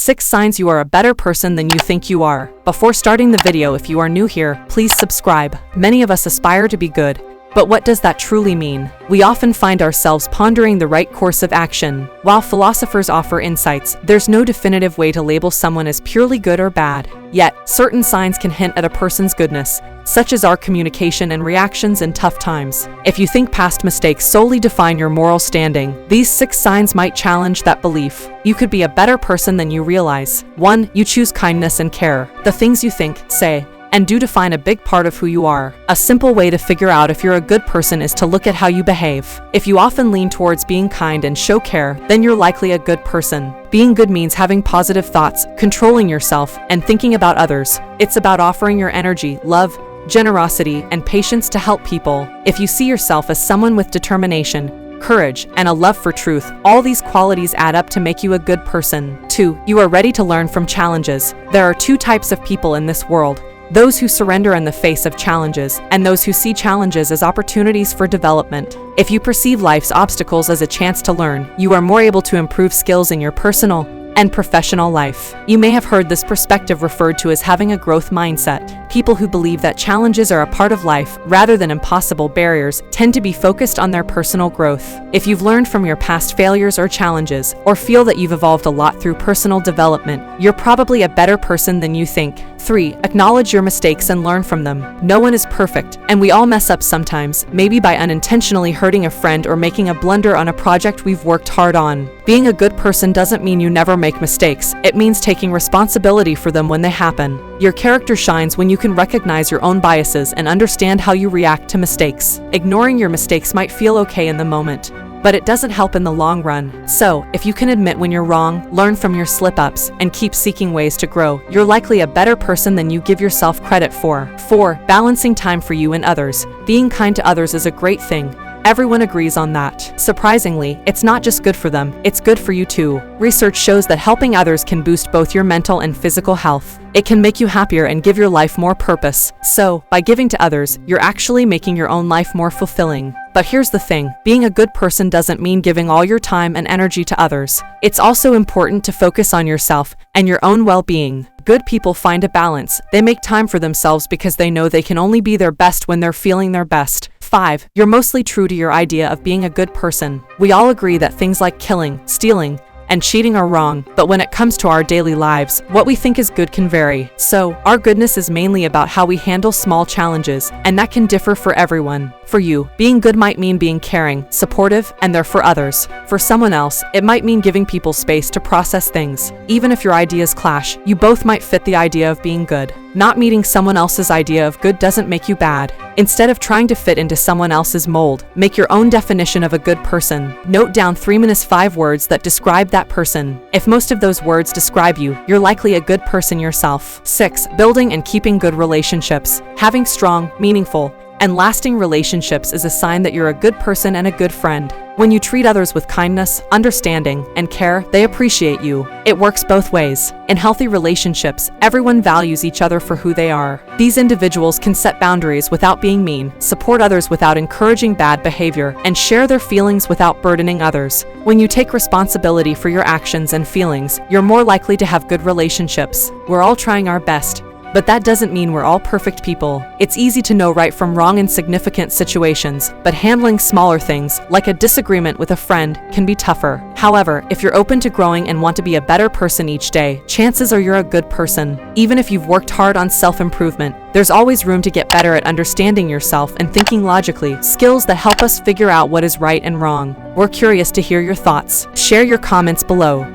6 signs you are a better person than you think you are. Before starting the video, if you are new here, please subscribe. Many of us aspire to be good, but what does that truly mean? We often find ourselves pondering the right course of action. While philosophers offer insights, there's no definitive way to label someone as purely good or bad. Yet, certain signs can hint at a person's goodness, such as our communication and reactions in tough times. If you think past mistakes solely define your moral standing, these 6 signs might challenge that belief. You could be a better person than you realize. 1. You choose kindness and care. The things you think, say, and do define a big part of who you are. A simple way to figure out if you're a good person is to look at how you behave. If you often lean towards being kind and show care, then you're likely a good person. Being good means having positive thoughts, controlling yourself, and thinking about others. It's about offering your energy, love, generosity, and patience to help people. If you see yourself as someone with determination, courage, and a love for truth, all these qualities add up to make you a good person. 2. You are ready to learn from challenges. There are 2 types of people in this world: those who surrender in the face of challenges, and those who see challenges as opportunities for development. If you perceive life's obstacles as a chance to learn, you are more able to improve skills in your personal and professional life. You may have heard this perspective referred to as having a growth mindset. People who believe that challenges are a part of life, rather than impossible barriers, tend to be focused on their personal growth. If you've learned from your past failures or challenges, or feel that you've evolved a lot through personal development, you're probably a better person than you think. 3. Acknowledge your mistakes and learn from them. No one is perfect, and we all mess up sometimes, maybe by unintentionally hurting a friend or making a blunder on a project we've worked hard on. Being a good person doesn't mean you never make mistakes. It means taking responsibility for them when they happen. Your character shines when you can recognize your own biases and understand how you react to mistakes. Ignoring your mistakes might feel okay in the moment, but it doesn't help in the long run. So, if you can admit when you're wrong, learn from your slip-ups, and keep seeking ways to grow, you're likely a better person than you give yourself credit for. 4. Balancing time for you and others. Being kind to others is a great thing. Everyone agrees on that. Surprisingly, it's not just good for them, it's good for you too. Research shows that helping others can boost both your mental and physical health. It can make you happier and give your life more purpose. So, by giving to others, you're actually making your own life more fulfilling. But here's the thing, being a good person doesn't mean giving all your time and energy to others. It's also important to focus on yourself and your own well-being. Good people find a balance. They make time for themselves because they know they can only be their best when they're feeling their best. 5. You're mostly true to your idea of being a good person. We all agree that things like killing, stealing, and cheating are wrong, but when it comes to our daily lives, what we think is good can vary. So, our goodness is mainly about how we handle small challenges, and that can differ for everyone. For you, being good might mean being caring, supportive, and there for others. For someone else, it might mean giving people space to process things. Even if your ideas clash, you both might fit the idea of being good. Not meeting someone else's idea of good doesn't make you bad. Instead of trying to fit into someone else's mold, make your own definition of a good person. Note down 3-5 words that describe that person. If most of those words describe you, you're likely a good person yourself. 6. Building and keeping good relationships. Having strong, meaningful, and lasting relationships is a sign that you're a good person and a good friend. When you treat others with kindness, understanding, and care, they appreciate you. It works both ways. In healthy relationships, everyone values each other for who they are. These individuals can set boundaries without being mean, support others without encouraging bad behavior, and share their feelings without burdening others. When you take responsibility for your actions and feelings, you're more likely to have good relationships. We're all trying our best, but that doesn't mean we're all perfect people. It's easy to know right from wrong in significant situations, but handling smaller things, like a disagreement with a friend, can be tougher. However, if you're open to growing and want to be a better person each day, chances are you're a good person. Even if you've worked hard on self-improvement, there's always room to get better at understanding yourself and thinking logically, skills that help us figure out what is right and wrong. We're curious to hear your thoughts. Share your comments below.